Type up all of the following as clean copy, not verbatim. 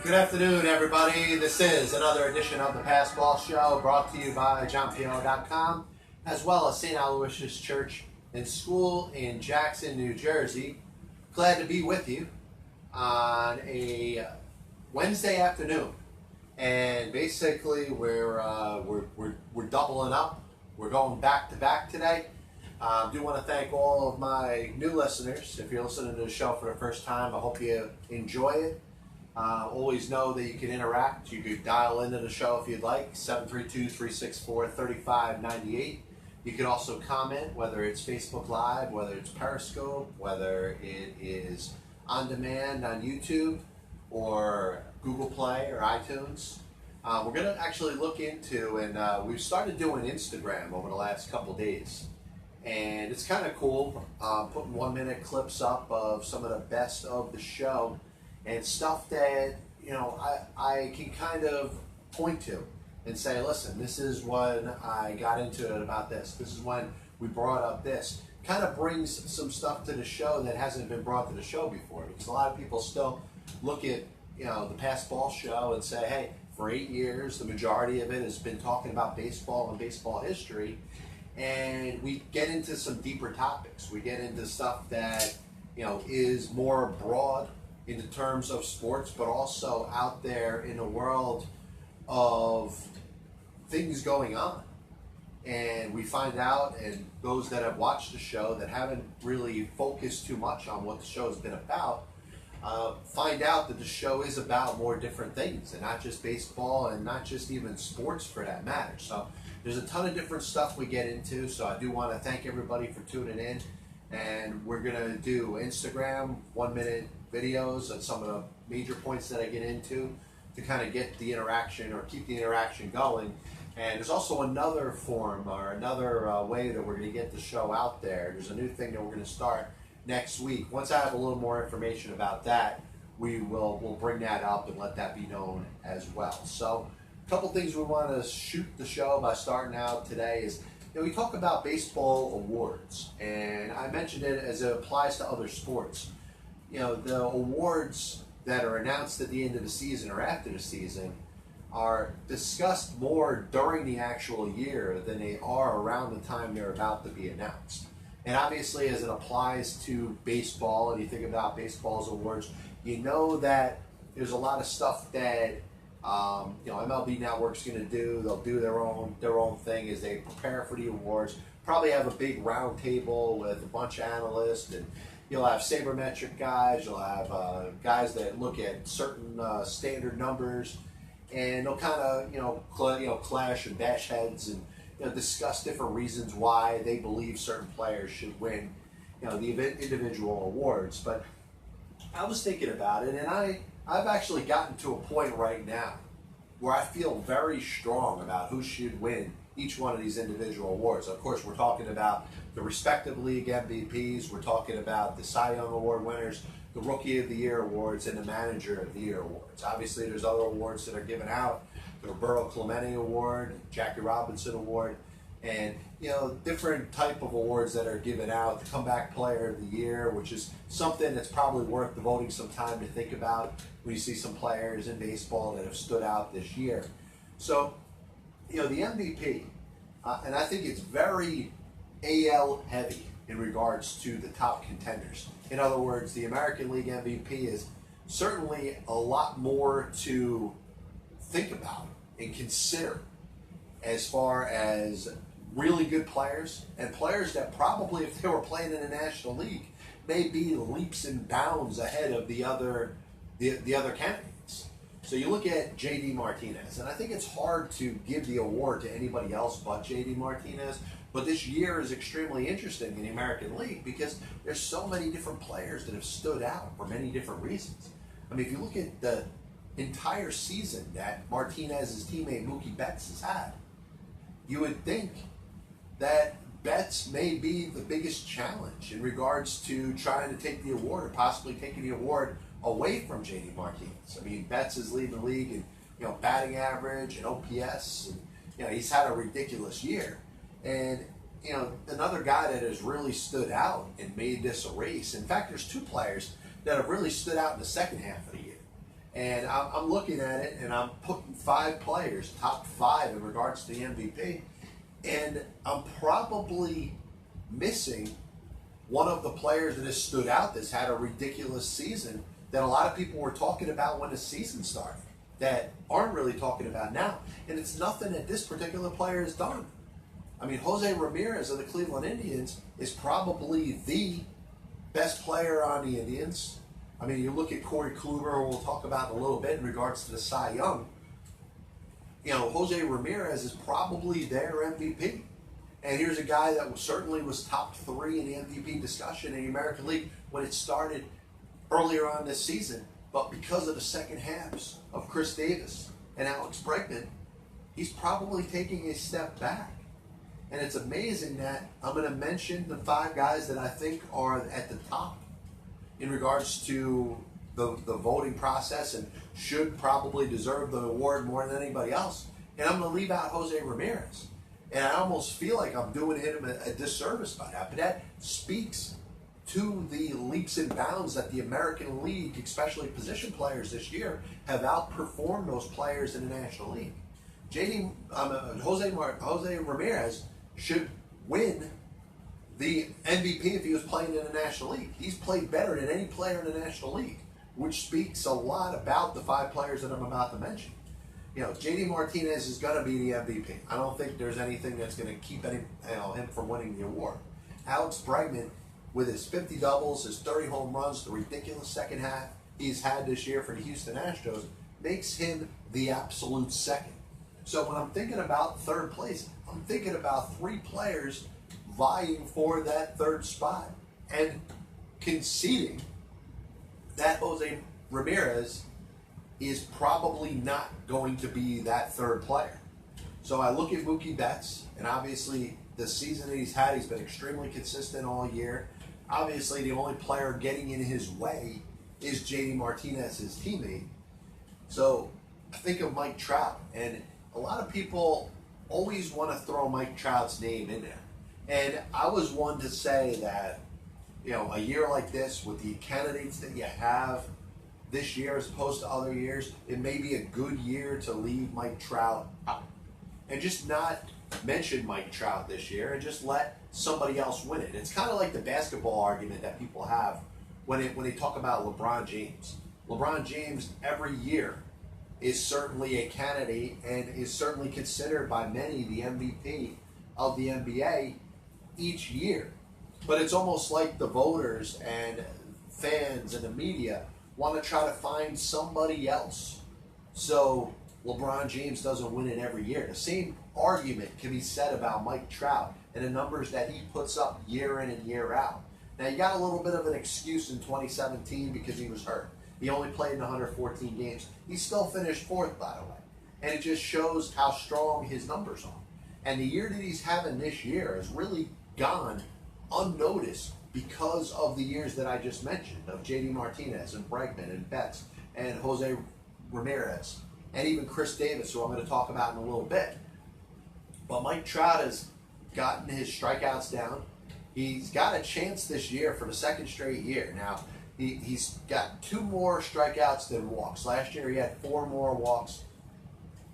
Good afternoon, everybody. This is another edition of the Passball Show, brought to you by JohnPielli.com, as well as St. Aloysius Church and School in Jackson, New Jersey. Glad to be with you on a Wednesday afternoon, and basically we're doubling up. We're going back to back today. I do want to thank all of my new listeners. If you're listening to the show for the first time, I hope you enjoy it. Always know that you can interact. You could dial into the show if you'd like, 732-364-3598. You can also comment, whether it's Facebook Live, whether it's Periscope, whether it is on demand on YouTube or Google Play or iTunes. We're going to actually look into, and we've started doing Instagram over the last couple days. And it's kind of cool, putting 1-minute clips up of some of the best of the show and stuff that, you know, I can kind of point to and say, listen, this is when I got into it about this. This is when we brought up this. Kind of brings some stuff to the show that hasn't been brought to the show before, because a lot of people still look at, you know, the Passball Show and say, hey, for 8 years, the majority of it has been talking about baseball and baseball history. And we get into some deeper topics. We get into stuff that, you know, is more broad in terms of sports, but also out there in the world of things going on. And we find out, and those that have watched the show that haven't really focused too much on what the show has been about, find out that the show is about more different things, and not just baseball and not just even sports for that matter. So there's a ton of different stuff we get into, so I do want to thank everybody for tuning in. And we're going to do Instagram 1-minute videos on some of the major points that I get into to kind of get the interaction or keep the interaction going. And there's also another form or another way that we're going to get the show out there. There's a new thing that we're going to start next week. Once I have a little more information about that, we'll bring that up and let that be known as well. So a couple things we want to shoot the show by starting out today is, you know, we talk about baseball awards, and I mentioned it as it applies to other sports. You know, the awards that are announced at the end of the season or after the season are discussed more during the actual year than they are around the time they're about to be announced. And obviously, as it applies to baseball, and you think about baseball's awards, you know that there's a lot of stuff that you know, MLB Network's going to do. They'll do their own thing as they prepare for the awards. Probably have a big round table with a bunch of analysts, and you'll have sabermetric guys. You'll have guys that look at certain standard numbers, and they'll kind of clash and bash heads and discuss different reasons why they believe certain players should win the individual awards. But I was thinking about it, and I've actually gotten to a point right now where I feel very strong about who should win each one of these individual awards. Of course, we're talking about the respective league MVPs, we're talking about the Cy Young Award winners, the Rookie of the Year awards, and the Manager of the Year awards. Obviously, there's other awards that are given out, the Roberto Clemente Award, Jackie Robinson Award, and different type of awards that are given out. The Comeback Player of the Year, which is something that's probably worth devoting some time to think about when you see some players in baseball that have stood out this year. So, the MVP, and I think it's very AL heavy in regards to the top contenders. In other words, the American League MVP is certainly a lot more to think about and consider as far as really good players, and players that probably, if they were playing in the National League, may be leaps and bounds ahead of the other candidates. So you look at J.D. Martinez, and I think it's hard to give the award to anybody else but J.D. Martinez, but this year is extremely interesting in the American League because there's so many different players that have stood out for many different reasons. I mean, if you look at the entire season that Martinez's teammate Mookie Betts has had, you would think that Betts may be the biggest challenge in regards to trying to take the award or possibly taking the award away from J.D. Martinez. I mean, Betts is leading the league in batting average and OPS, and he's had a ridiculous year. And another guy that has really stood out and made this a race. In fact, there's two players that have really stood out in the second half of the year. And I'm looking at it, and I'm putting 5 players, top 5 in regards to the MVP, and I'm probably missing one of the players that has stood out that's had a ridiculous season that a lot of people were talking about when the season started that aren't really talking about now. And it's nothing that this particular player has done. I mean, Jose Ramirez of the Cleveland Indians is probably the best player on the Indians. I mean, you look at Corey Kluber, who we'll talk about in a little bit in regards to the Cy Young. You know, Jose Ramirez is probably their MVP. And here's a guy that certainly was top 3 in the MVP discussion in the American League when it started earlier on this season. But because of the second halves of Chris Davis and Alex Bregman, he's probably taking a step back. And it's amazing that I'm going to mention the 5 guys that I think are at the top in regards to the voting process and should probably deserve the award more than anybody else. And I'm going to leave out Jose Ramirez. And I almost feel like I'm doing him a disservice by that. But that speaks to the leaps and bounds that the American League, especially position players this year, have outperformed those players in the National League. Jose Ramirez should win the MVP if he was playing in the National League. He's played better than any player in the National League, which speaks a lot about the 5 players that I'm about to mention. You know, JD Martinez is going to be the MVP. I don't think there's anything that's going to keep him from winning the award. Alex Bregman, with his 50 doubles, his 30 home runs, the ridiculous second half he's had this year for the Houston Astros, makes him the absolute second. So when I'm thinking about third place, I'm thinking about 3 players vying for that third spot and conceding that Jose Ramirez is probably not going to be that third player. So I look at Mookie Betts, and obviously the season that he's had, he's been extremely consistent all year. Obviously the only player getting in his way is JD Martinez, his teammate. So I think of Mike Trout, and a lot of people always want to throw Mike Trout's name in there. And I was one to say that, you know, a year like this with the candidates that you have this year as opposed to other years, it may be a good year to leave Mike Trout out and just not mention Mike Trout this year and just let somebody else win it. It's kind of like the basketball argument that people have when they talk about LeBron James. LeBron James every year is certainly a candidate and is certainly considered by many the MVP of the NBA each year. But it's almost like the voters and fans and the media want to try to find somebody else so LeBron James doesn't win it every year. The same argument can be said about Mike Trout and the numbers that he puts up year in and year out. Now, you got a little bit of an excuse in 2017 because he was hurt. He only played in 114 games. He still finished 4th, by the way. And it just shows how strong his numbers are. And the year that he's having this year has really gone unnoticed because of the years that I just mentioned, of JD Martinez and Bregman and Betts and Jose Ramirez and even Chris Davis, who I'm going to talk about in a little bit. But Mike Trout has gotten his strikeouts down. He's got a chance this year for the 2nd straight year. Now, he's got 2 more strikeouts than walks. Last year he had 4 more walks.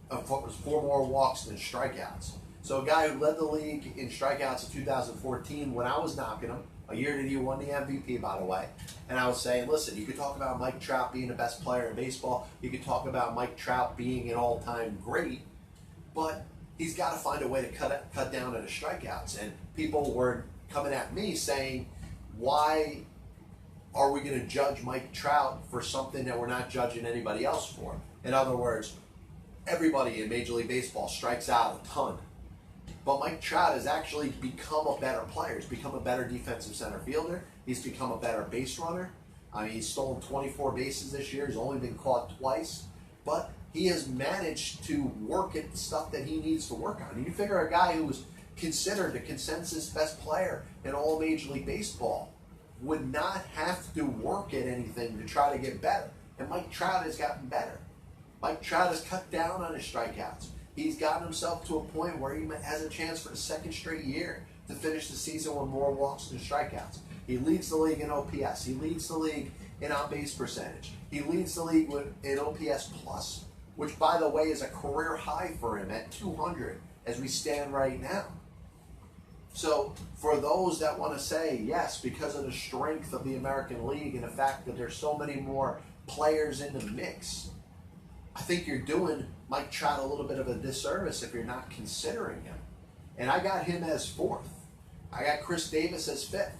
4 more walks than strikeouts. So a guy who led the league in strikeouts in 2014 when I was knocking him, a year that he won the MVP, by the way. And I was saying, listen, you could talk about Mike Trout being the best player in baseball. You could talk about Mike Trout being an all-time great. But he's got to find a way to cut down on his strikeouts. And people were coming at me saying, why are we going to judge Mike Trout for something that we're not judging anybody else for? In other words, everybody in Major League Baseball strikes out a ton. But Mike Trout has actually become a better player. He's become a better defensive center fielder. He's become a better base runner. I mean, he's stolen 24 bases this year. He's only been caught twice. But he has managed to work at the stuff that he needs to work on. And you figure a guy who was considered the consensus best player in all Major League Baseball would not have to work at anything to try to get better. And Mike Trout has gotten better. Mike Trout has cut down on his strikeouts. He's gotten himself to a point where he has a chance for the 2nd straight year to finish the season with more walks than strikeouts. He leads the league in OPS. He leads the league in on-base percentage. He leads the league in OPS plus, which, by the way, is a career high for him at 200 as we stand right now. So for those that want to say, yes, because of the strength of the American League and the fact that there's so many more players in the mix, I think you're doing Mike Trout a little bit of a disservice if you're not considering him. And I got him as 4th. I got Chris Davis as 5th.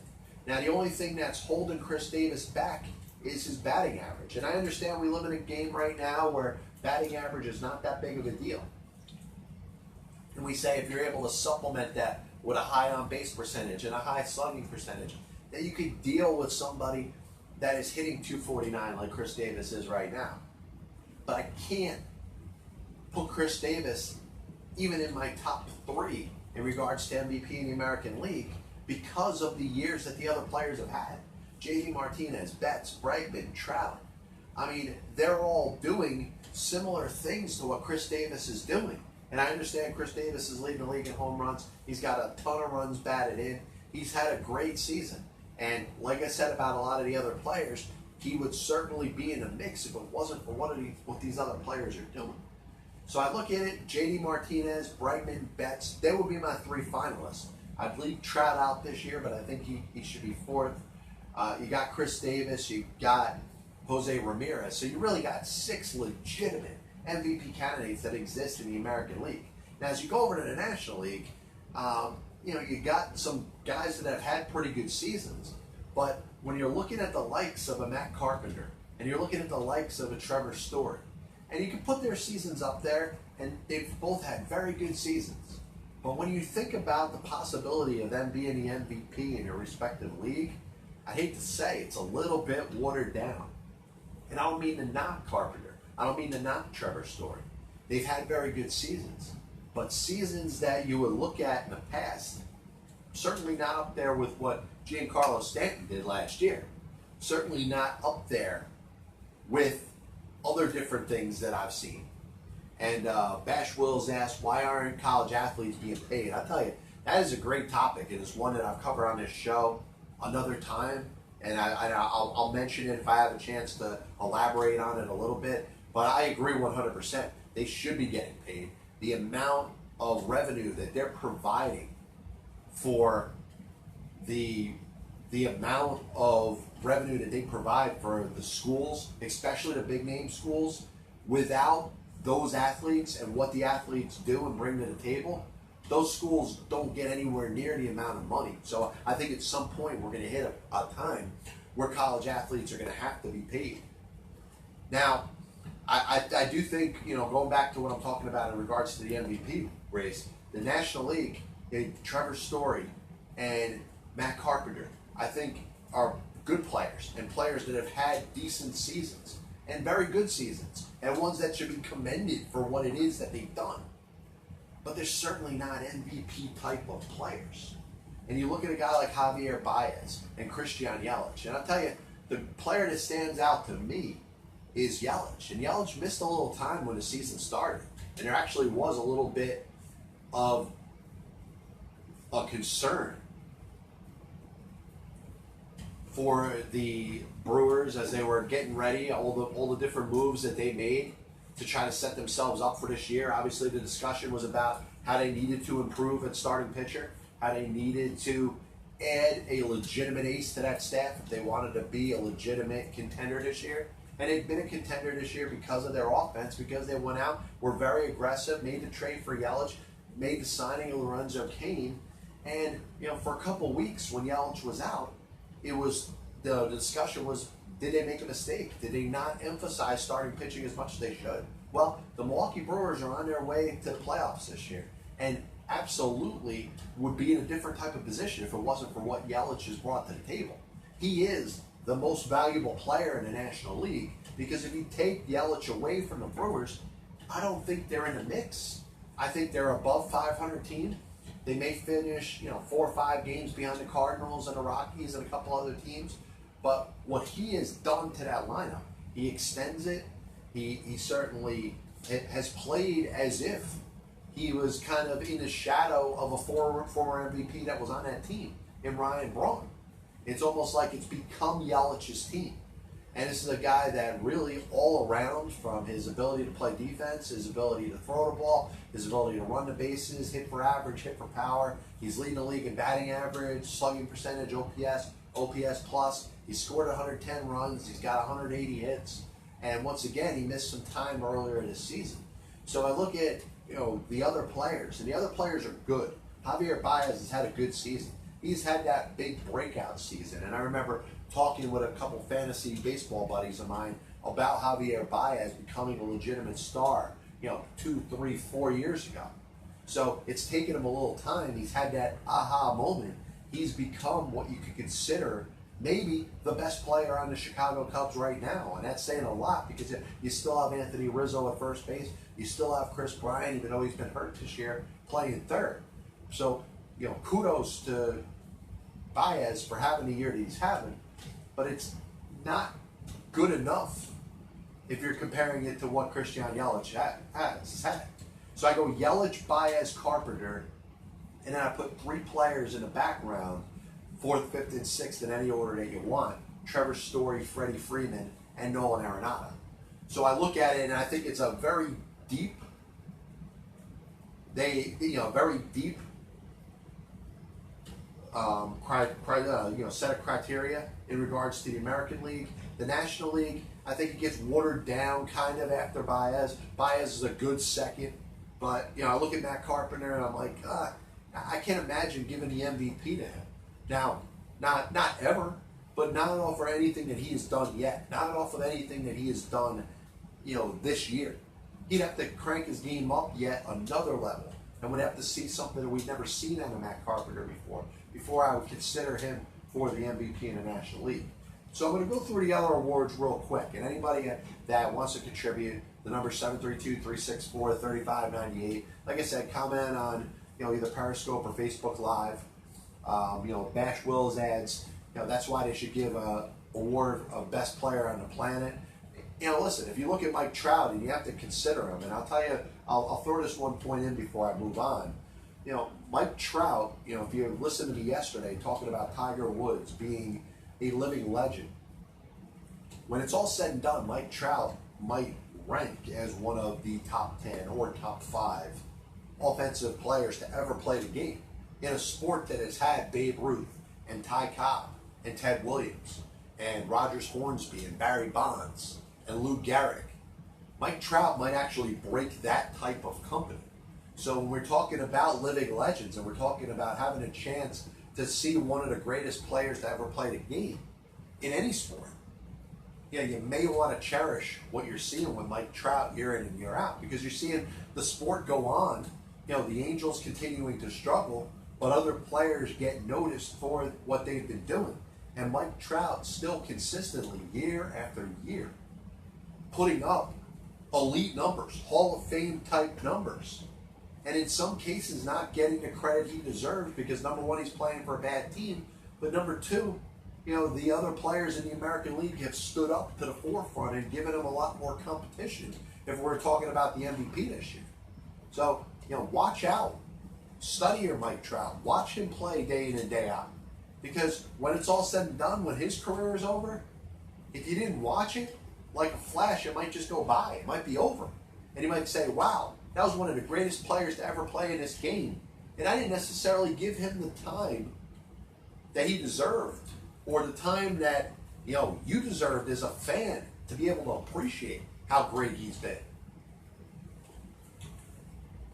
Now, the only thing that's holding Chris Davis back is his batting average. And I understand we live in a game right now where batting average is not that big of a deal. And we say if you're able to supplement that with a high on-base percentage and a high slugging percentage, that you could deal with somebody that is hitting 249 like Chris Davis is right now. But I can't put Chris Davis even in my top 3 in regards to MVP in the American League because of the years that the other players have had. JD Martinez, Betts, Bregman, Trout. I mean, they're all doing similar things to what Chris Davis is doing. And I understand Chris Davis is leading the league in home runs. He's got a ton of runs batted in. He's had a great season. And like I said about a lot of the other players, he would certainly be in the mix if it wasn't for what these other players are doing. So I look at it, JD Martinez, Bregman, Betts, they would be my 3 finalists. I'd leave Trout out this year, but I think he should be 4th. You got Chris Davis, you got Jose Ramirez. So you really got 6 legitimate MVP candidates that exist in the American League. Now, as you go over to the National League, you got some guys that have had pretty good seasons. But when you're looking at the likes of a Matt Carpenter, and you're looking at the likes of a Trevor Story, and you can put their seasons up there, and they've both had very good seasons. But when you think about the possibility of them being the MVP in your respective league, I hate to say it's a little bit watered down. And I don't mean to knock Carpenter. I don't mean to knock Trevor Story. They've had very good seasons. But seasons that you would look at in the past, certainly not up there with what Giancarlo Stanton did last year. Certainly not up there with other different things that I've seen. And Bash Wills asked, why aren't college athletes being paid? I'll tell you, that is a great topic. It is one that I've covered on this show another time. And I'll mention it if I have a chance to elaborate on it a little bit. But I agree 100%. They should be getting paid. The amount of revenue that they're providing for the amount of revenue that they provide for the schools, especially the big name schools, without those athletes and what the athletes do and bring to the table, those schools don't get anywhere near the amount of money. So I think at some point we're going to hit a time where college athletes are going to have to be paid. Now, I do think, going back to what I'm talking about in regards to the MVP race, the National League, Trevor Story and Matt Carpenter, I think are good players and players that have had decent seasons and very good seasons and ones that should be commended for what it is that they've done. But they're certainly not MVP type of players. And you look at a guy like Javier Baez and Christian Yelich, and I'll tell you, the player that stands out to me is Yelich. And Yelich missed a little time when the season started. And there actually was a little bit of a concern for the Brewers as they were getting ready, all the different moves that they made to try to set themselves up for this year. Obviously, the discussion was about how they needed to improve at starting pitcher, how they needed to add a legitimate ace to that staff if they wanted to be a legitimate contender this year. And they've been a contender this year because of their offense, because they went out, were very aggressive, made the trade for Yelich, made the signing of Lorenzo Cain. And, for a couple weeks when Yelich was out, the discussion was, did they make a mistake? Did they not emphasize starting pitching as much as they should? Well, the Milwaukee Brewers are on their way to the playoffs this year, and absolutely would be in a different type of position if it wasn't for what Yelich has brought to the table. He is the most valuable player in the National League, because if you take Yelich away from the Brewers, I don't think they're in the mix. I think they're above 500 team. They may finish, 4 or 5 games behind the Cardinals and the Rockies and a couple other teams. But what he has done to that lineup, he extends it. He certainly has played as if he was kind of in the shadow of a former MVP that was on that team, in Ryan Braun. It's almost like it's become Yelich's team. And this is a guy that really all around, from his ability to play defense, his ability to throw the ball, his ability to run the bases, hit for average, hit for power. He's leading the league in batting average, slugging percentage, OPS plus. He scored 110 runs. He's got 180 hits. And once again, he missed some time earlier this season. So I look at the other players, and the other players are good. Javier Baez has had a good season. He's had that big breakout season. And I remember talking with a couple fantasy baseball buddies of mine about Javier Baez becoming a legitimate star, 2, 3, 4 years ago. So it's taken him a little time. He's had that aha moment. He's become what you could consider maybe the best player on the Chicago Cubs right now. And that's saying a lot, because you still have Anthony Rizzo at first base. You still have Chris Bryant, even though he's been hurt this year, playing third. So, kudos to Baez for having the year that he's having, but it's not good enough if you're comparing it to what Christian Yelich has had. So I go Yelich, Baez, Carpenter, and then I put 3 players in the background, 4th, 5th, and 6th in any order that you want: Trevor Story, Freddie Freeman, and Nolan Arenado. So I look at it and I think it's a very deep, very deep set of criteria in regards to the American League. The National League, I think it gets watered down kind of after Baez. Baez is a good second, but I look at Matt Carpenter and I'm like, I can't imagine giving the MVP to him. Now, not ever, but not off for anything that he has done yet. Not off of anything that he has done, this year. He'd have to crank his game up yet another level, and would have to see something that we've never seen out of Matt Carpenter before I would consider him for the MVP in the National League. So I'm going to go through the other awards real quick, and anybody that wants to contribute, the number 732-364-3598. Like I said, comment on either Periscope or Facebook Live. Bash Will's ads. That's why they should give a award of best player on the planet. Listen, if you look at Mike Trout, and you have to consider him, and I'll tell you, I'll throw this one point in before I move on. Mike Trout, if you listened to me yesterday talking about Tiger Woods being a living legend, when it's all said and done, Mike Trout might rank as one of the top 10 or top 5 offensive players to ever play the game in a sport that has had Babe Ruth and Ty Cobb and Ted Williams and Rogers Hornsby and Barry Bonds and Lou Gehrig. Mike Trout might actually break that type of company. So when we're talking about living legends and we're talking about having a chance to see one of the greatest players to ever play the game in any sport, you may want to cherish what you're seeing with Mike Trout year in and year out, because you're seeing the sport go on. The Angels continuing to struggle, but other players get noticed for what they've been doing. And Mike Trout still consistently, year after year, putting up elite numbers, Hall of Fame type numbers. And in some cases not getting the credit he deserves, because number one, he's playing for a bad team, but number two, the other players in the American League have stood up to the forefront and given him a lot more competition if we're talking about the MVP this year. So, watch out. Study your Mike Trout. Watch him play day in and day out. Because when it's all said and done, when his career is over, if you didn't watch it, like a flash, it might just go by. It might be over. And you might say, wow, that was one of the greatest players to ever play in this game. And I didn't necessarily give him the time that he deserved, or the time that you deserved as a fan to be able to appreciate how great he's been.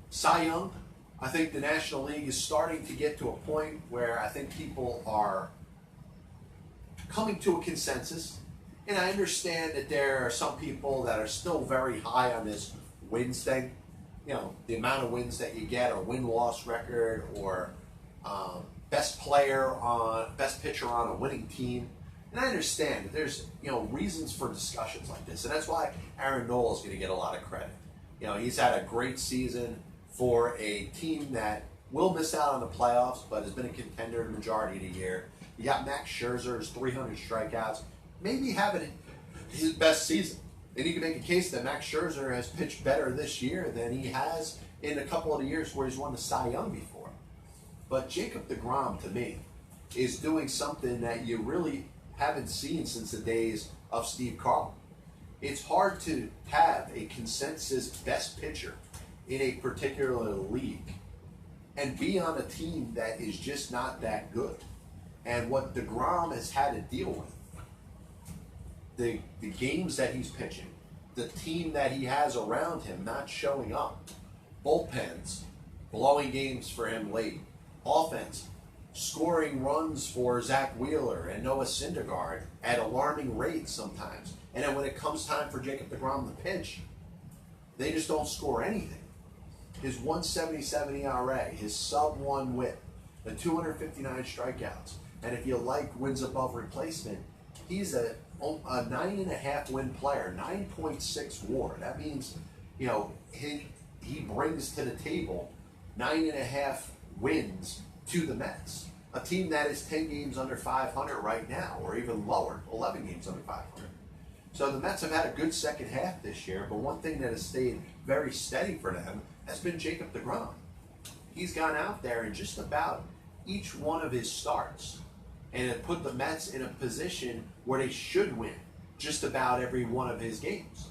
Cy Young, I think the National League is starting to get to a point where I think people are coming to a consensus. And I understand that there are some people that are still very high on this wins thing. The amount of wins that you get, or win-loss record, or best pitcher on a winning team. And I understand that there's reasons for discussions like this, and that's why Aaron Nola is going to get a lot of credit. He's had a great season for a team that will miss out on the playoffs, but has been a contender the majority of the year. You got Max Scherzer's 300 strikeouts, maybe having his best season. And you can make a case that Max Scherzer has pitched better this year than he has in a couple of the years where he's won the Cy Young before. But Jacob deGrom, to me, is doing something that you really haven't seen since the days of Steve Carlin. It's hard to have a consensus best pitcher in a particular league and be on a team that is just not that good. And what DeGrom has had to deal with, the games that he's pitching, the team that he has around him not showing up, bullpens, blowing games for him late, offense, scoring runs for Zach Wheeler and Noah Syndergaard at alarming rates sometimes. And then when it comes time for Jacob DeGrom to pitch, they just don't score anything. His 177 ERA, his sub-1 whip, the 259 strikeouts, and if you like wins above replacement, he's a 9.5 win player, 9.6 WAR. That means, he brings to the table 9.5 wins to the Mets, a team that is 10 games under 500 right now, or even lower, 11 games under 500. So the Mets have had a good second half this year, but one thing that has stayed very steady for them has been Jacob DeGrom. He's gone out there in just about each one of his starts and have put the Mets in a position where they should win just about every one of his games.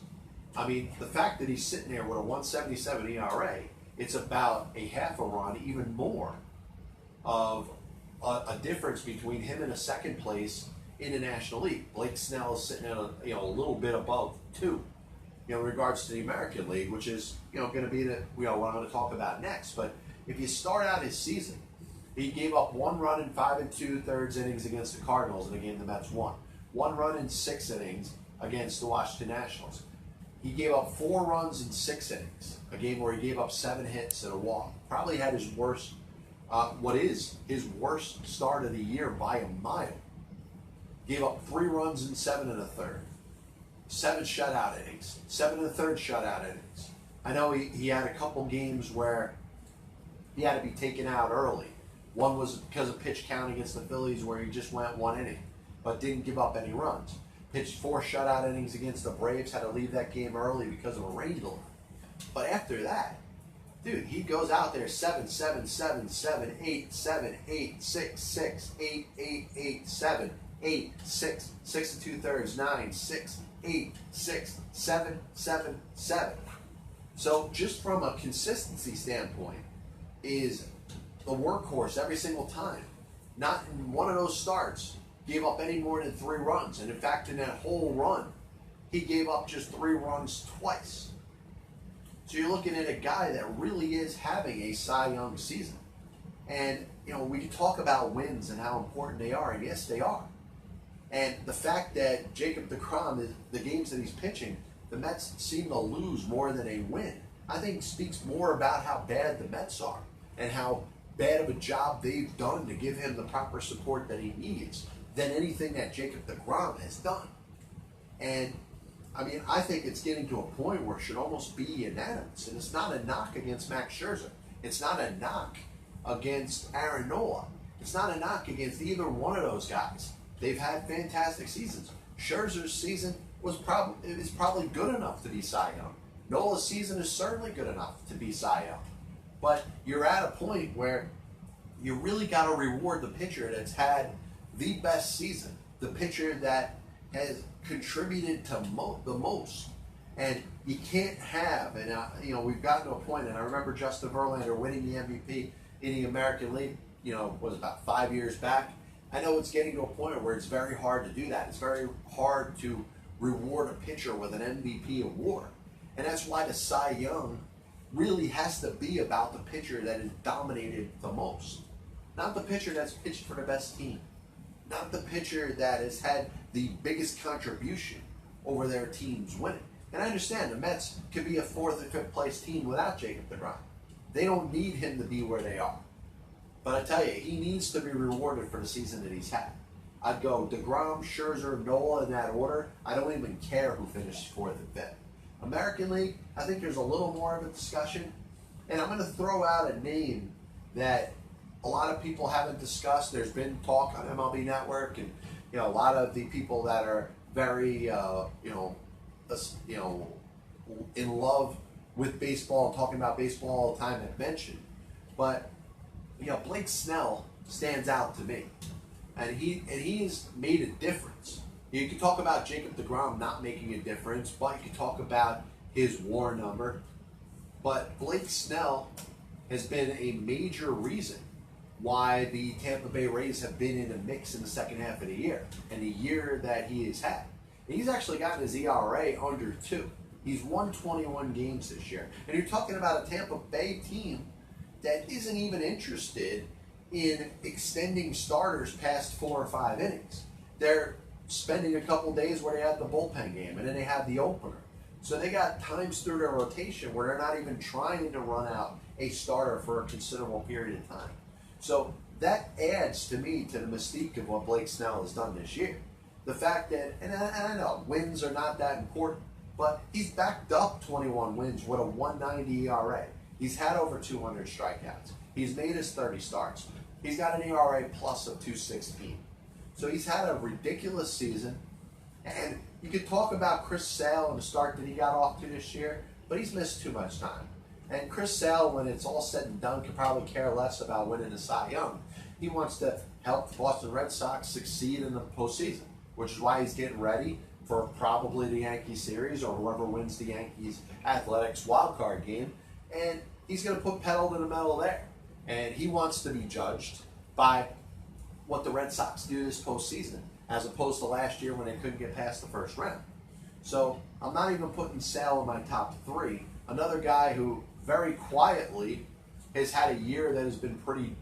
I mean, the fact that he's sitting there with a 177 ERA, it's about a half a run, even more, of a difference between him and a second place in the National League. Blake Snell is sitting at a little bit above 2, in regards to the American League, which is going to be what I'm going to talk about next. But if you start out his season, he gave up 1 run in 5 2/3 innings against the Cardinals in a game the Mets won. 1 run in 6 innings against the Washington Nationals. He gave up 4 runs in 6 innings, a game where he gave up 7 hits and a walk. Probably had his worst, his worst start of the year by a mile. Gave up 3 runs in 7 1/3. 7 shutout innings, 7 1/3 shutout innings. I know he had a couple games where he had to be taken out early. One was because of pitch count against the Phillies where he just went 1 inning, but didn't give up any runs. Pitched 4 shutout innings against the Braves, had to leave that game early because of a rain delay. But after that, dude, he goes out there 7 7 7 7 8 7 8 6 6 8 8 8 7 8 6 6 2/3 9 6 8 6 7 7 7. So just from a consistency standpoint, is the workhorse every single time. Not in one of those starts gave up any more than 3 runs. And in fact, in that whole run, he gave up just 3 runs twice. So you're looking at a guy that really is having a Cy Young season. And, we can talk about wins and how important they are, and yes, they are. And the fact that Jacob DeGrom, the games that he's pitching, the Mets seem to lose more than they win, I think speaks more about how bad the Mets are and how bad of a job they've done to give him the proper support that he needs than anything that Jacob DeGrom has done. And, I think it's getting to a point where it should almost be unanimous. And it's not a knock against Max Scherzer. It's not a knock against Aaron Nola. It's not a knock against either one of those guys. They've had fantastic seasons. Scherzer's season is probably good enough to be Cy Young. Nola's season is certainly good enough to be Cy Young. But you're at a point where you really got to reward the pitcher that's had the best season, the pitcher that has contributed to the most. And you can't have, and we've gotten to a point, and I remember Justin Verlander winning the MVP in the American League, was about 5 years back. I know it's getting to a point where it's very hard to do that. It's very hard to reward a pitcher with an MVP award. And that's why the Cy Young really has to be about the pitcher that has dominated the most. Not the pitcher that's pitched for the best team. Not the pitcher that has had the biggest contribution over their team's winning. And I understand the Mets could be a 4th or 5th place team without Jacob DeGrom. They don't need him to be where they are. But I tell you, he needs to be rewarded for the season that he's had. I'd go DeGrom, Scherzer, Nola in that order. I don't even care who finished 4th and 5th. American League, I think there's a little more of a discussion. And I'm going to throw out a name that a lot of people haven't discussed. There's been talk on MLB Network, and a lot of the people that are very in love with baseball and talking about baseball all the time have mentioned. But Blake Snell stands out to me. and he's made a difference. You can talk about Jacob deGrom not making a difference, but you can talk about his WAR number. But Blake Snell has been a major reason why the Tampa Bay Rays have been in a mix in the second half of the year, and the year that he has had. And he's actually gotten his ERA under 2. He's won 21 games this year. And you're talking about a Tampa Bay team that isn't even interested in extending starters past 4 or 5 innings. They're spending a couple days where they have the bullpen game, and then they have the opener. So they got times through their rotation where they're not even trying to run out a starter for a considerable period of time. So that adds to me to the mystique of what Blake Snell has done this year. The fact that, and I know wins are not that important, but he's backed up 21 wins with a 1.90 ERA. He's had over 200 strikeouts. He's made his 30 starts. He's got an ERA plus of 2.16. So he's had a ridiculous season. And you could talk about Chris Sale and the start that he got off to this year, but he's missed too much time. And Chris Sale, when it's all said and done, could probably care less about winning the Cy Young. He wants to help the Boston Red Sox succeed in the postseason, which is why he's getting ready for probably the Yankee series or whoever wins the Yankees Athletics wildcard game. And he's going to put pedal to the metal there. And he wants to be judged by what the Red Sox do this postseason, as opposed to last year when they couldn't get past the first round. So I'm not even putting Sale in my top 3. Another guy who very quietly has had a year that has been pretty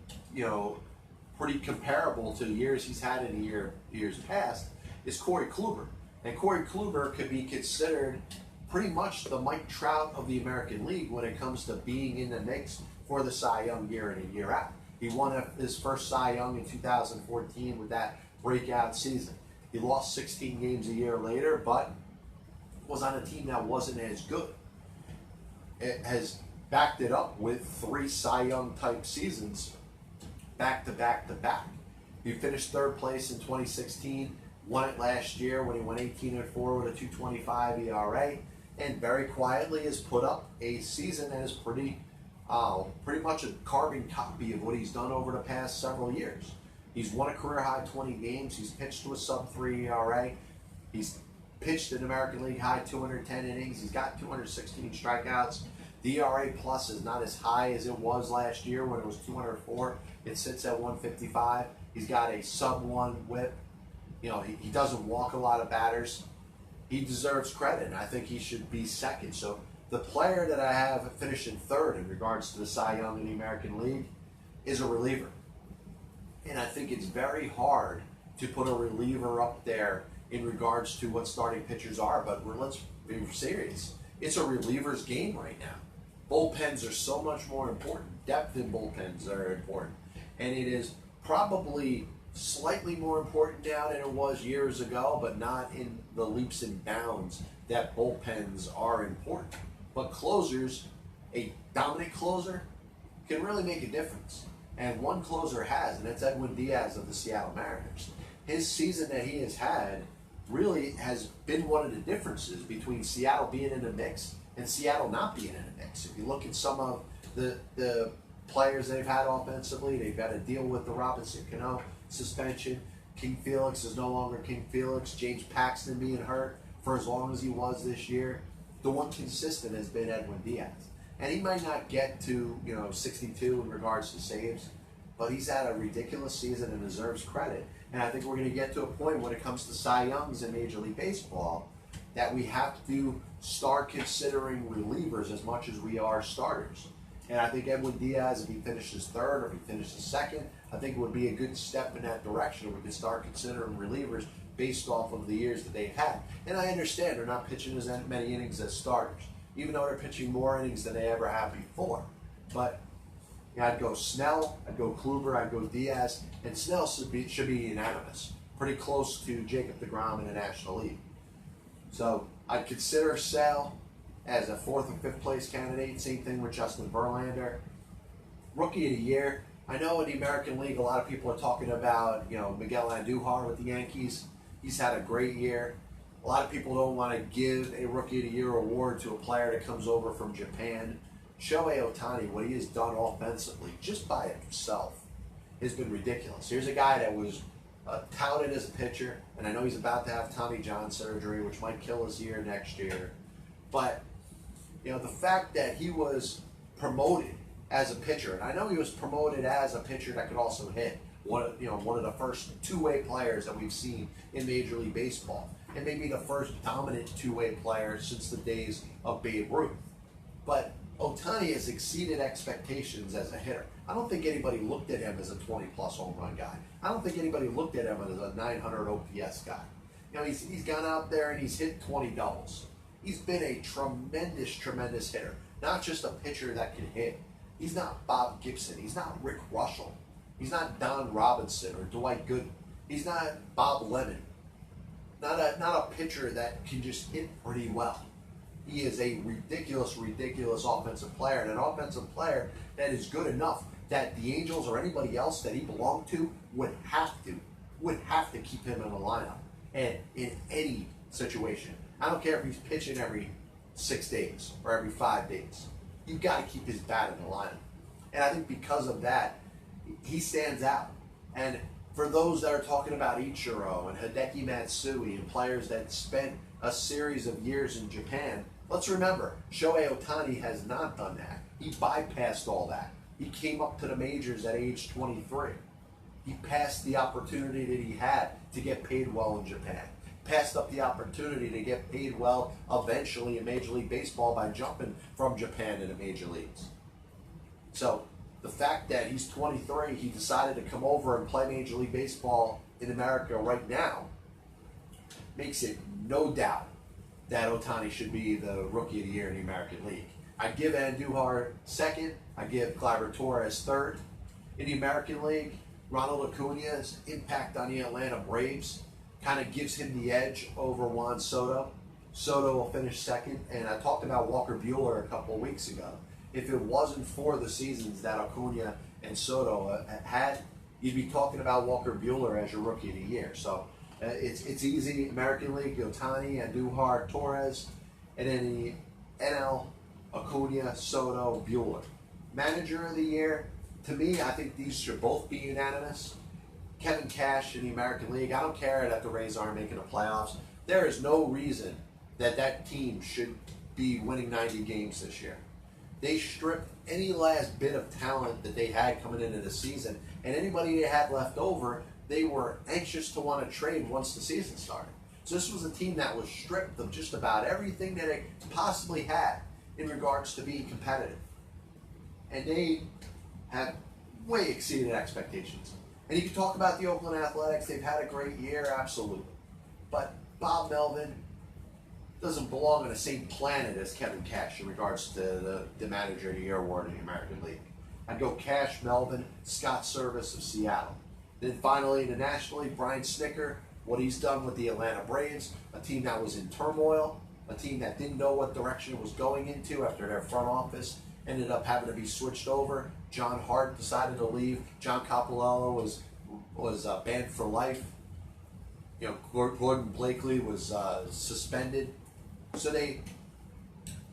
comparable to the years he's had in years past is Corey Kluber. And Corey Kluber could be considered pretty much the Mike Trout of the American League when it comes to being in the mix for the Cy Young year in and year out. He won his first Cy Young in 2014 with that breakout season. He lost 16 games a year later, but was on a team that wasn't as good. It has backed it up with 3 Cy Young type seasons back to back to back. He finished 3rd place in 2016, won it last year when he went 18-4 with a 2.25 ERA, and very quietly has put up a season that is pretty much a carbon copy of what he's done over the past several years. He's won a career high 20 games. He's pitched to a sub-3 ERA. He's pitched an American League high 210 innings. He's got 216 strikeouts. The ERA plus is not as high as it was last year when it was 204. It sits at 155. He's got a sub-1 whip. He doesn't walk a lot of batters. He deserves credit, and I think he should be second. So the player that I have finishing 3rd in regards to the Cy Young in the American League is a reliever. And I think it's very hard to put a reliever up there in regards to what starting pitchers are, but let's be serious. It's a reliever's game right now. Bullpens are so much more important. Depth in bullpens are important. And it is probably slightly more important now than it was years ago, but not in the leaps and bounds that bullpens are important. But closers, a dominant closer, can really make a difference. And one closer has, and that's Edwin Diaz of the Seattle Mariners. His season that he has had really has been one of the differences between Seattle being in the mix and Seattle not being in the mix. If you look at some of the players they've had offensively, they've got to deal with the Robinson Cano suspension. King Felix is no longer King Felix. James Paxton being hurt for as long as he was this year. The one consistent has been Edwin Diaz. And he might not get to 62 in regards to saves, but he's had a ridiculous season and deserves credit. And I think we're going to get to a point when it comes to Cy Youngs in Major League Baseball that we have to start considering relievers as much as we are starters. And I think Edwin Diaz, if he finishes 3rd or if he finishes 2nd, I think it would be a good step in that direction. We can start considering relievers based off of the years that they've had. And I understand they're not pitching as many innings as starters, even though they're pitching more innings than they ever have before. But I'd go Snell, I'd go Kluber, I'd go Diaz, and Snell should be unanimous. Pretty close to Jacob deGrom in the National League. So I'd consider Sale as a 4th or 5th place candidate. Same thing with Justin Verlander. Rookie of the Year. I know in the American League a lot of people are talking about Miguel Andujar with the Yankees. He's had a great year. A lot of people don't want to give a Rookie of the Year award to a player that comes over from Japan. Shohei Ohtani, what he has done offensively, just by himself, has been ridiculous. Here's a guy that was touted as a pitcher, and I know he's about to have Tommy John surgery, which might kill his year next year. But the fact that he was promoted as a pitcher, and I know he was promoted as a pitcher that could also hit. One of the first two-way players that we've seen in Major League Baseball, and maybe the first dominant two-way player since the days of Babe Ruth. But Ohtani has exceeded expectations as a hitter. I don't think anybody looked at him as a 20-plus home run guy. I don't think anybody looked at him as a 900 OPS guy. He's gone out there and he's hit 20 doubles. He's been a tremendous hitter. Not just a pitcher that can hit. He's not Bob Gibson. He's not Rick Russell. He's not Don Robinson or Dwight Gooden. He's not Bob Lemon. Not a pitcher that can just hit pretty well. He is a ridiculous offensive player, and an offensive player that is good enough that the Angels or anybody else that he belonged to would have to keep him in the lineup, and in any situation. I don't care if he's pitching every 6 days or every 5 days. You've got to keep his bat in the lineup. And I think because of that, he stands out. And for those that are talking about Ichiro and Hideki Matsui and players that spent a series of years in Japan, let's remember, Shohei Ohtani has not done that. He bypassed all that. He came up to the majors at age 23. He passed the opportunity that he had to get paid well in Japan. Passed up the opportunity to get paid well eventually in Major League Baseball by jumping from Japan into Major Leagues. So the fact that he's 23, he decided to come over and play Major League Baseball in America right now, makes it no doubt that Ohtani should be the Rookie of the Year in the American League. I'd give Andujar second. I'd give Gleyber Torres third. In the American League, Ronald Acuna's impact on the Atlanta Braves kind of gives him the edge over Juan Soto. Soto will finish second, and I talked about Walker Buehler a couple of weeks ago. If it wasn't for the seasons that Acuna and Soto had, you'd be talking about Walker Buehler as your Rookie of the Year. So it's easy. American League, Ohtani, Andujar, Torres, and then the NL, Acuna, Soto, Buehler. Manager of the Year, to me, I think these should both be unanimous. Kevin Cash in the American League. I don't care that the Rays aren't making the playoffs. There is no reason that team should be winning 90 games this year. They stripped any last bit of talent that they had coming into the season, and anybody they had left over, they were anxious to want to trade once the season started. So this was a team that was stripped of just about everything that it possibly had in regards to being competitive. And they have way exceeded expectations. And you can talk about the Oakland Athletics. They've had a great year, absolutely. But Bob Melvin doesn't belong on the same planet as Kevin Cash in regards to the Manager of the Year award in the American League. I'd go Cash, Melvin, Scott Service of Seattle. Then finally in the National League, Brian Snitker, what he's done with the Atlanta Braves, a team that was in turmoil, a team that didn't know what direction it was going into after their front office ended up having to be switched over. John Hart decided to leave. John Coppolello was banned for life. Gordon Blakely was suspended. So they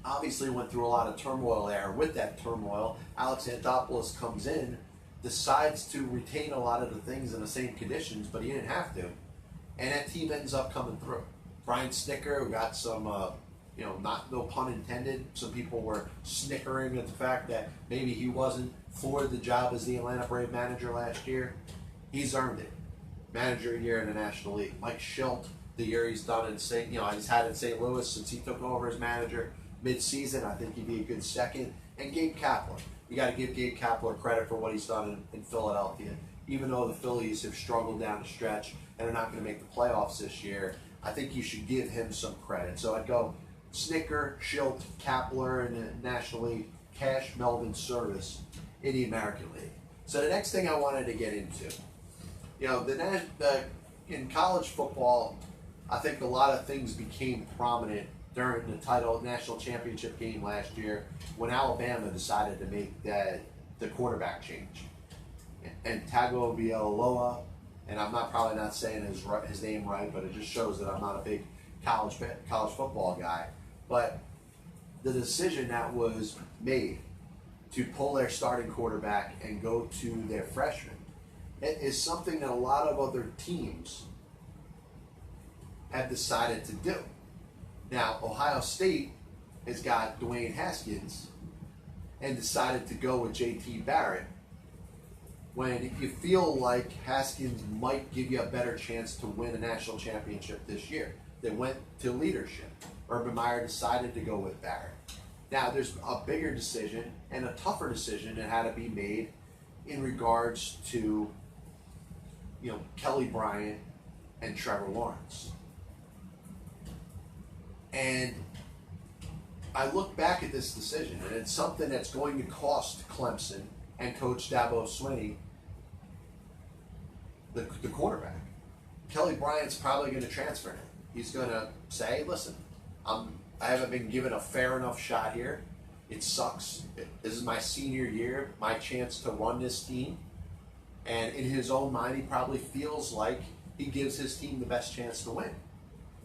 obviously went through a lot of turmoil there. With that turmoil, Alex Anthopoulos comes in, decides to retain a lot of the things in the same conditions, but he didn't have to. And that team ends up coming through. Brian Snitker, who got some, no pun intended, some people were snickering at the fact that maybe he wasn't for the job as the Atlanta Brave manager last year. He's earned it. Manager of the Year in the National League. Mike Schilt, the year he's done in he's had in St. Louis since he took over as manager mid-season. I think he'd be a good second. And Gabe Kapler. You got to give Gabe Kapler credit for what he's done in Philadelphia. Even though the Phillies have struggled down the stretch and are not going to make the playoffs this year, I think you should give him some credit. So I'd go Snitker, Schilt, Kapler in the National League, Cash, Melvin, Service in the American League. So the next thing I wanted to get into, in college football, I think a lot of things became prominent during the national championship game last year when Alabama decided to make the quarterback change. And Tagovailoa, and I'm probably not saying his name right, but it just shows that I'm not a big college football guy. But the decision that was made to pull their starting quarterback and go to their freshman is something that a lot of other teams have decided to do. Now, Ohio State has got Dwayne Haskins and decided to go with J.T. Barrett when you feel like Haskins might give you a better chance to win a national championship this year. They went to leadership. Urban Meyer decided to go with Barrett. Now, there's a bigger decision and a tougher decision that had to be made in regards to, Kelly Bryant and Trevor Lawrence. And I look back at this decision, and it's something that's going to cost Clemson and Coach Dabo Swinney the quarterback. Kelly Bryant's probably going to transfer him. He's going to say, listen, I haven't been given a fair enough shot here. It sucks. This is my senior year, my chance to run this team. And in his own mind, he probably feels like he gives his team the best chance to win.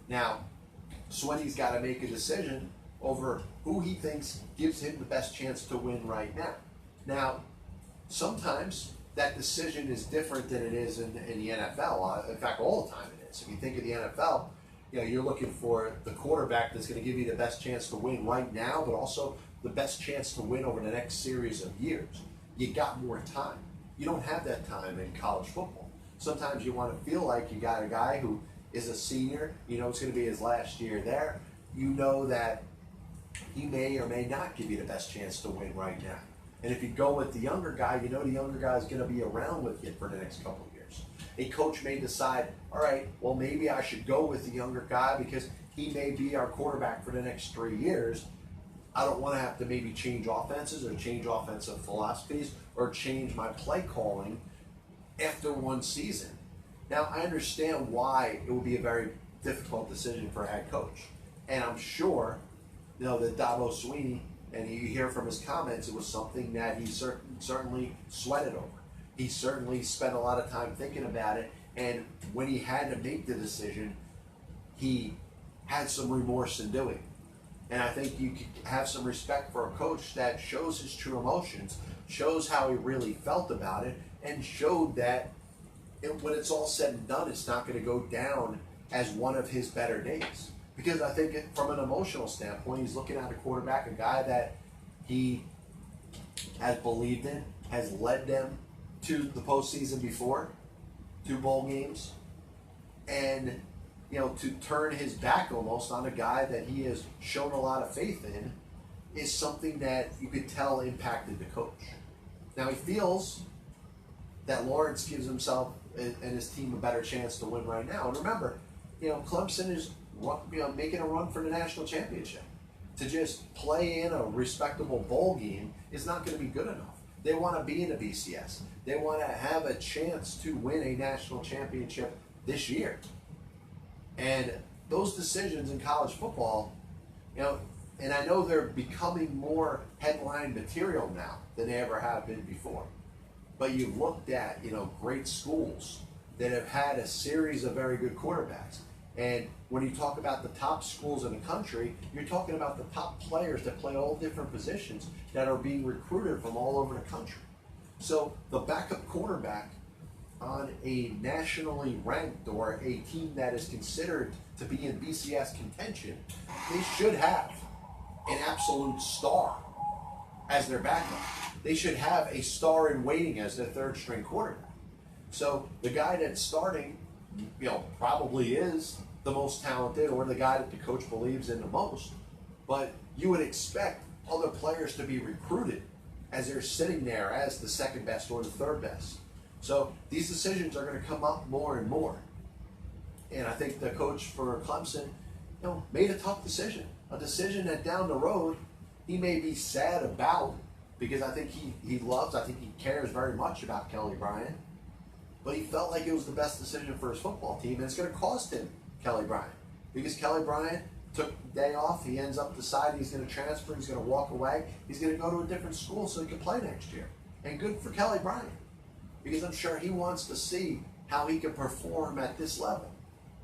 Now, Swinney's got to make a decision over who he thinks gives him the best chance to win right now. Now, sometimes that decision is different than it is in the NFL. In fact, all the time it is. If you think of the NFL, you're looking for the quarterback that's going to give you the best chance to win right now, but also the best chance to win over the next series of years. You got more time. You don't have that time in college football. Sometimes you want to feel like you got a guy who is a senior, it's going to be his last year there. You know that he may or may not give you the best chance to win right now. And if you go with the younger guy, the younger guy is going to be around with you for the next couple of years. A coach may decide, all right, well, maybe I should go with the younger guy because he may be our quarterback for the next 3 years. I don't want to have to maybe change offenses or change offensive philosophies or change my play calling after one season. Now, I understand why it would be a very difficult decision for a head coach. And I'm sure, that Dabo Swinney, and you hear from his comments, it was something that he certainly sweated over. He certainly spent a lot of time thinking about it, and when he had to make the decision, he had some remorse in doing it. And I think you could have some respect for a coach that shows his true emotions, shows how he really felt about it, and showed that when it's all said and done, it's not going to go down as one of his better days. Because I think from an emotional standpoint, he's looking at a quarterback, a guy that he has believed in, has led them to the postseason before, 2 bowl games, and to turn his back almost on a guy that he has shown a lot of faith in is something that you could tell impacted the coach. Now, he feels that Lawrence gives himself and his team a better chance to win right now. And remember, Clemson is making a run for the national championship. To just play in a respectable bowl game is not going to be good enough. They want to be in a BCS. They want to have a chance to win a national championship this year. And those decisions in college football, and I know they're becoming more headline material now than they ever have been before. But you've looked at, great schools that have had a series of very good quarterbacks. And when you talk about the top schools in the country, you're talking about the top players that play all different positions that are being recruited from all over the country. So the backup quarterback on a nationally ranked or a team that is considered to be in BCS contention, they should have an absolute star as their backup. They should have a star in waiting as their third string quarterback. So the guy that's starting, probably is the most talented or the guy that the coach believes in the most. But you would expect other players to be recruited as they're sitting there as the second best or the third best. So these decisions are going to come up more and more. And I think the coach for Clemson, made a tough decision. A decision that down the road he may be sad about, because I think he cares very much about Kelly Bryant. But he felt like it was the best decision for his football team, and it's going to cost him Kelly Bryant. Because Kelly Bryant took the day off, he ends up deciding he's going to transfer, he's going to walk away, he's going to go to a different school so he can play next year. And good for Kelly Bryant, because I'm sure he wants to see how he can perform at this level.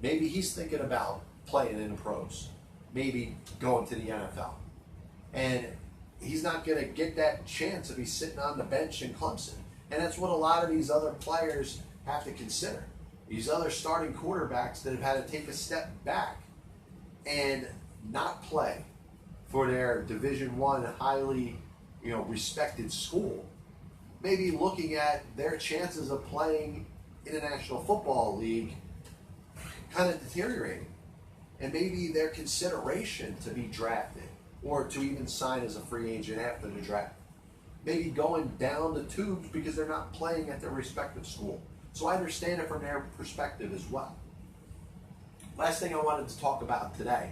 Maybe he's thinking about playing in the pros, maybe going to the NFL. And he's not going to get that chance if he's sitting on the bench in Clemson. And that's what a lot of these other players have to consider. These other starting quarterbacks that have had to take a step back and not play for their Division I highly, respected school, maybe looking at their chances of playing in a National Football League kind of deteriorating. And maybe their consideration to be drafted or to even sign as a free agent after the draft, maybe going down the tubes because they're not playing at their respective school. So I understand it from their perspective as well. Last thing I wanted to talk about today,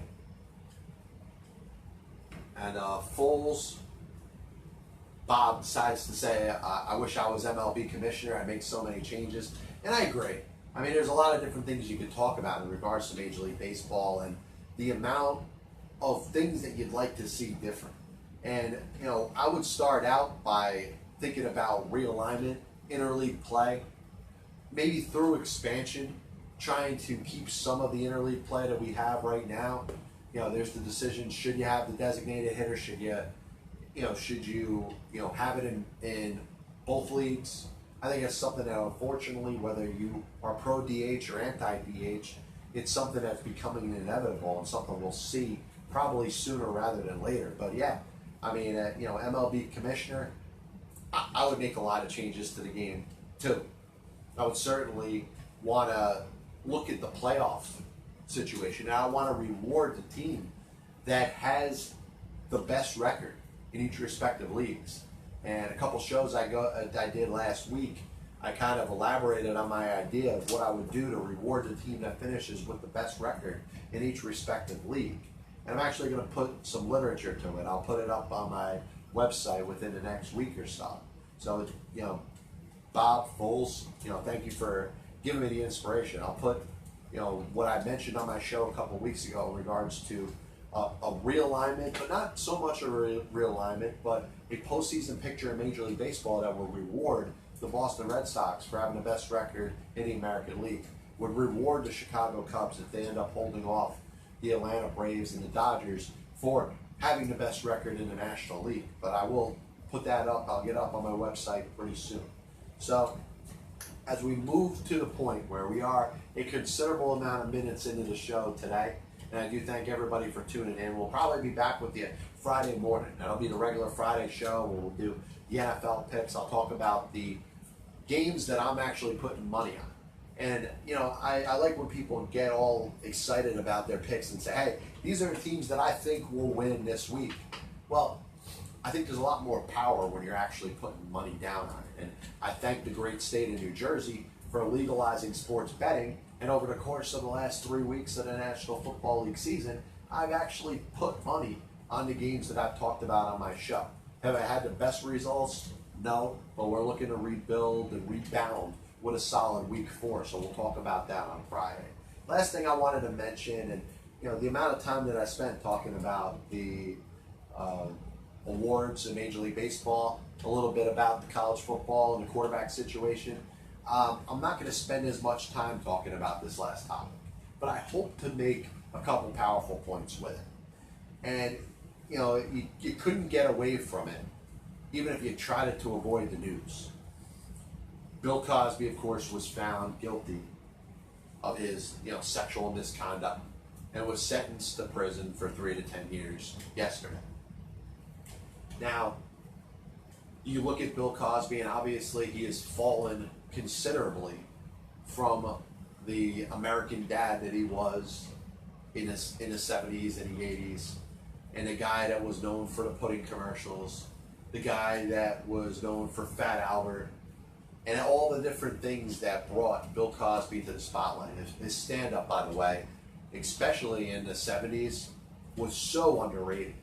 and Foles, Bob decides to say, I wish I was MLB commissioner, I make so many changes. And I agree. I mean, there's a lot of different things you could talk about in regards to Major League Baseball and the amount of things that you'd like to see different. And, I would start out by thinking about realignment, interleague play, maybe through expansion, trying to keep some of the interleague play that we have right now. There's the decision, should you have the designated hitter, should you have it in both leagues? I think it's something that, unfortunately, whether you are pro DH or anti DH, it's something that's becoming inevitable and something we'll see probably sooner rather than later. But yeah, I mean, MLB commissioner, I would make a lot of changes to the game too. I would certainly want to look at the playoff situation. And I want to reward the team that has the best record in each respective leagues. And a couple shows I did last week, I kind of elaborated on my idea of what I would do to reward the team that finishes with the best record in each respective league. And I'm actually going to put some literature to it. I'll put it up on my website within the next week or so. So, Bob, Foles, thank you for giving me the inspiration. I'll put, what I mentioned on my show a couple weeks ago in regards to a realignment, but not so much a realignment, but a postseason picture in Major League Baseball that will reward the Boston Red Sox for having the best record in the American League, would reward the Chicago Cubs if they end up holding off the Atlanta Braves and the Dodgers for having the best record in the National League. But I will put that up, I'll get up on my website pretty soon. So, as we move to the point where we are a considerable amount of minutes into the show today, and I do thank everybody for tuning in. We'll probably be back with you Friday morning. That'll be the regular Friday show where we'll do the NFL picks. I'll talk about the games that I'm actually putting money on. And, I like when people get all excited about their picks and say, hey, these are the teams that I think will win this week. Well, I think there's a lot more power when you're actually putting money down on it. And I thank the great state of New Jersey for legalizing sports betting. And over the course of the last 3 weeks of the National Football League season, I've actually put money on the games that I've talked about on my show. Have I had the best results? No, but we're looking to rebuild and rebound with a solid week 4, so we'll talk about that on Friday. Last thing I wanted to mention, and the amount of time that I spent talking about the awards in Major League Baseball, a little bit about the college football and the quarterback situation. I'm not going to spend as much time talking about this last topic, but I hope to make a couple powerful points with it. And, you couldn't get away from it, even if you tried to avoid the news. Bill Cosby, of course, was found guilty of his, sexual misconduct and was sentenced to prison for 3 to 10 years yesterday. Now, you look at Bill Cosby, and obviously he has fallen considerably from the American dad that he was in the 70s and the 80s, and the guy that was known for the pudding commercials, the guy that was known for Fat Albert, and all the different things that brought Bill Cosby to the spotlight. His stand-up, by the way, especially in the 70s, was so underrated.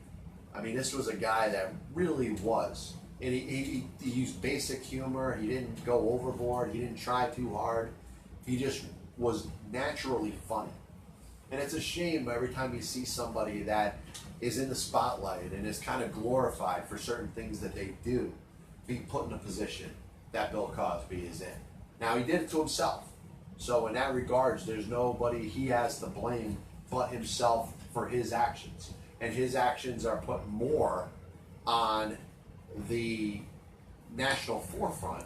I mean, this was a guy that really was. And he used basic humor. He didn't go overboard. He didn't try too hard. He just was naturally funny. And it's a shame every time you see somebody that is in the spotlight and is kind of glorified for certain things that they do, being put in a position that Bill Cosby is in. Now, he did it to himself. So in that regards, there's nobody he has to blame but himself for his actions. And his actions are put more on the national forefront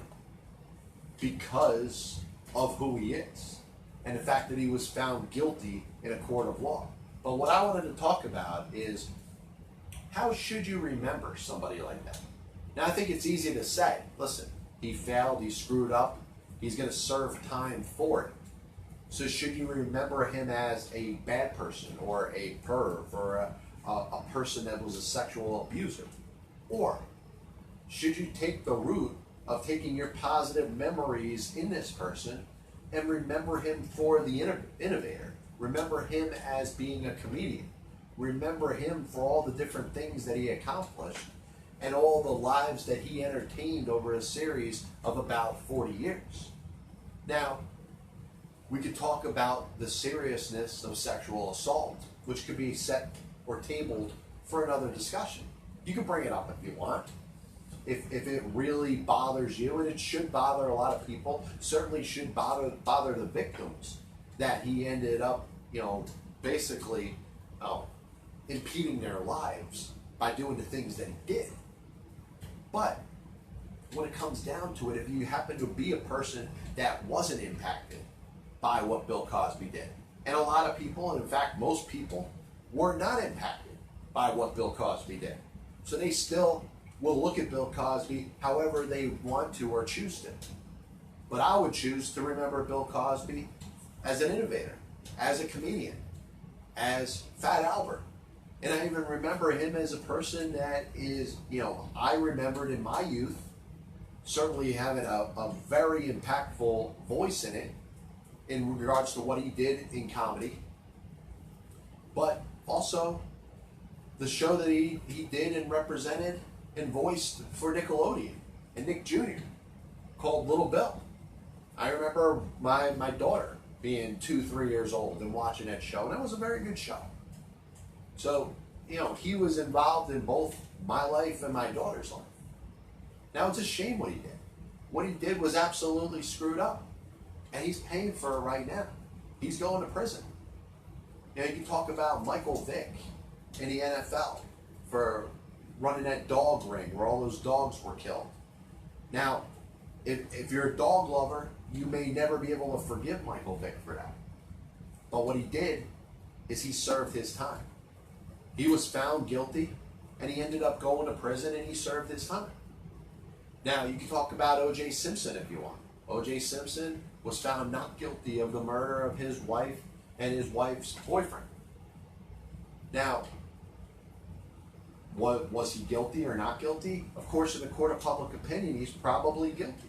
because of who he is and the fact that he was found guilty in a court of law. But what I wanted to talk about is, how should you remember somebody like that? Now, I think it's easy to say, listen, he failed, he screwed up, he's going to serve time for it. So should you remember him as a bad person or a perv or a person that was a sexual abuser? Or should you take the route of taking your positive memories in this person and remember him for the innovator? Remember him as being a comedian. Remember him for all the different things that he accomplished and all the lives that he entertained over a series of about 40 years. Now, we could talk about the seriousness of sexual assault, which could be set or tabled for another discussion. You can bring it up if you want. If it really bothers you, and it should bother a lot of people, certainly should bother the victims, that he ended up, basically impeding their lives by doing the things that he did. But when it comes down to it, if you happen to be a person that wasn't impacted by what Bill Cosby did, and a lot of people, and in fact most people, were not impacted by what Bill Cosby did, so they still will look at Bill Cosby however they want to or choose to. But I would choose to remember Bill Cosby as an innovator, as a comedian, as Fat Albert. And I even remember him as a person that is, I remembered in my youth, certainly having a very impactful voice in it in regards to what he did in comedy. But also the show that he did and represented and voiced for Nickelodeon and Nick Jr. called Little Bill. I remember my daughter being 2-3 years old and watching that show, and that was a very good show. So, he was involved in both my life and my daughter's life. Now, it's a shame what he did. What he did was absolutely screwed up, and he's paying for it right now. He's going to prison. You can talk about Michael Vick in the NFL for running that dog ring where all those dogs were killed. Now, if you're a dog lover, you may never be able to forgive Michael Vick for that. But what he did is he served his time. He was found guilty, and he ended up going to prison, and he served his time. Now, you can talk about O.J. Simpson if you want. O.J. Simpson was found not guilty of the murder of his wife and his wife's boyfriend. Now, was he guilty or not guilty? Of course, in the court of public opinion, he's probably guilty.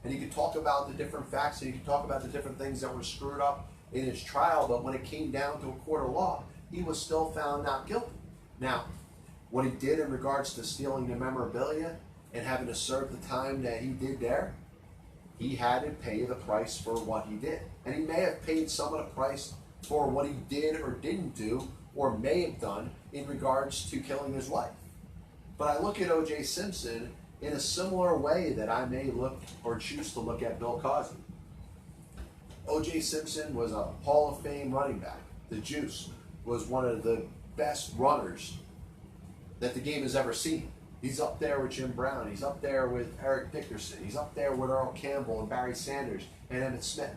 And you can talk about the different facts, and you can talk about the different things that were screwed up in his trial, but when it came down to a court of law, he was still found not guilty. Now, what he did in regards to stealing the memorabilia and having to serve the time that he did there, he had to pay the price for what he did. And he may have paid some of the price for what he did or didn't do, or may have done in regards to killing his wife. But I look at O.J. Simpson in a similar way that I may look or choose to look at Bill Cosby. O.J. Simpson was a Hall of Fame running back. The Juice was one of the best runners that the game has ever seen. He's up there with Jim Brown. He's up there with Eric Dickerson. He's up there with Earl Campbell and Barry Sanders and Emmitt Smith.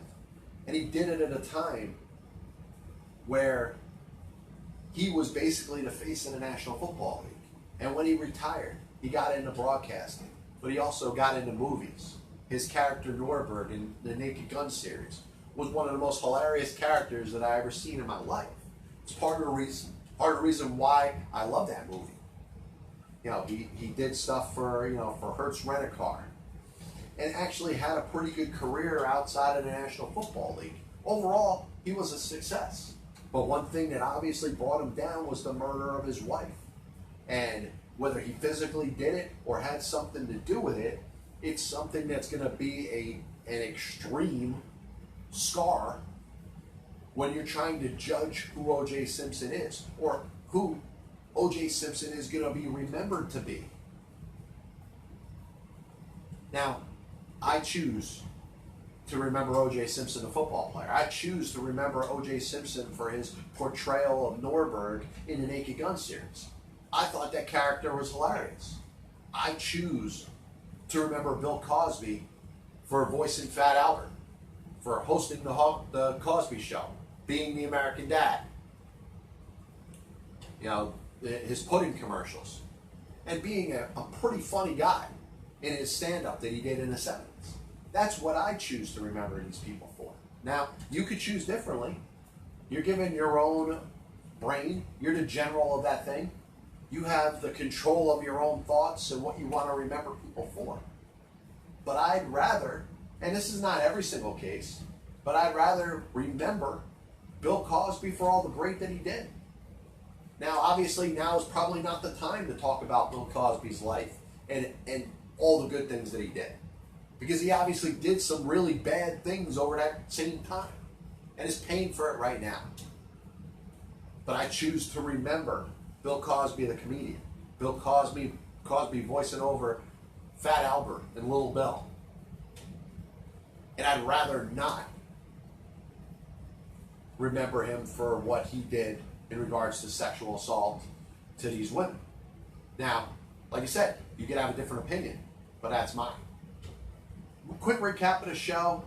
And he did it at a time where he was basically the face of the National Football League. And when he retired, he got into broadcasting, but he also got into movies. His character Norberg in the Naked Gun series was one of the most hilarious characters that I ever seen in my life. It's part of the reason why I love that movie. He did stuff for Hertz Rent-A-Car, and actually had a pretty good career outside of the National Football League. Overall, he was a success. But one thing that obviously brought him down was the murder of his wife. And whether he physically did it or had something to do with it, it's something that's going to be an extreme scar when you're trying to judge who O.J. Simpson is, or who O.J. Simpson is going to be remembered to be. Now, I choose to remember O.J. Simpson, the football player. I choose to remember O.J. Simpson for his portrayal of Norberg in the Naked Gun series. I thought that character was hilarious. I choose to remember Bill Cosby for voicing Fat Albert, for hosting the Cosby Show, being the American Dad, his pudding commercials, and being a pretty funny guy in his stand-up that he did in the 70s. That's what I choose to remember these people for. Now, you could choose differently. You're given your own brain. You're the general of that thing. You have the control of your own thoughts and what you want to remember people for. But I'd rather, and this is not every single case, but I'd rather remember Bill Cosby for all the great that he did. Now, obviously, now is probably not the time to talk about Bill Cosby's life and all the good things that he did. Because he obviously did some really bad things over that same time and is paying for it right now. But I choose to remember Bill Cosby, the comedian. Bill Cosby voicing over Fat Albert and Little Bill. And I'd rather not remember him for what he did in regards to sexual assault to these women. Now, like I said, you can have a different opinion, but that's mine. Quick recap of the show.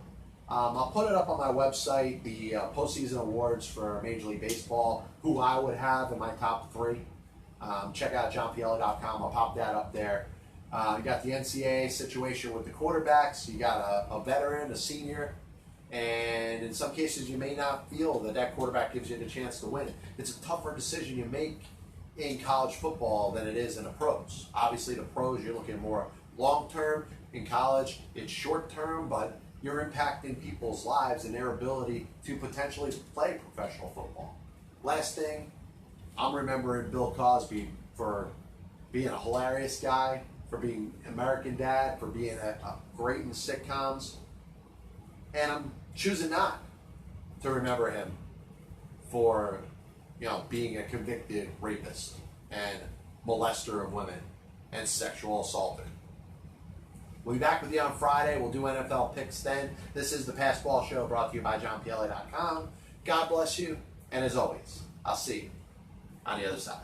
I'll put it up on my website, the postseason awards for Major League Baseball, who I would have in my top 3. Check out johnpielli.com. I'll pop that up there. You got the NCAA situation with the quarterbacks. You got a veteran, a senior, and in some cases you may not feel that quarterback gives you the chance to win. It's a tougher decision you make in college football than it is in the pros. Obviously, the pros, you're looking more long-term. In college, it's short-term, but you're impacting people's lives and their ability to potentially play professional football. Last thing, I'm remembering Bill Cosby for being a hilarious guy, for being American Dad, for being a great in sitcoms, and I'm choosing not to remember him for being a convicted rapist and molester of women and sexual assaulter. We'll be back with you on Friday. We'll do NFL picks then. This is the Passball Show brought to you by johnpielli.com. God bless you, and as always, I'll see you on the other side.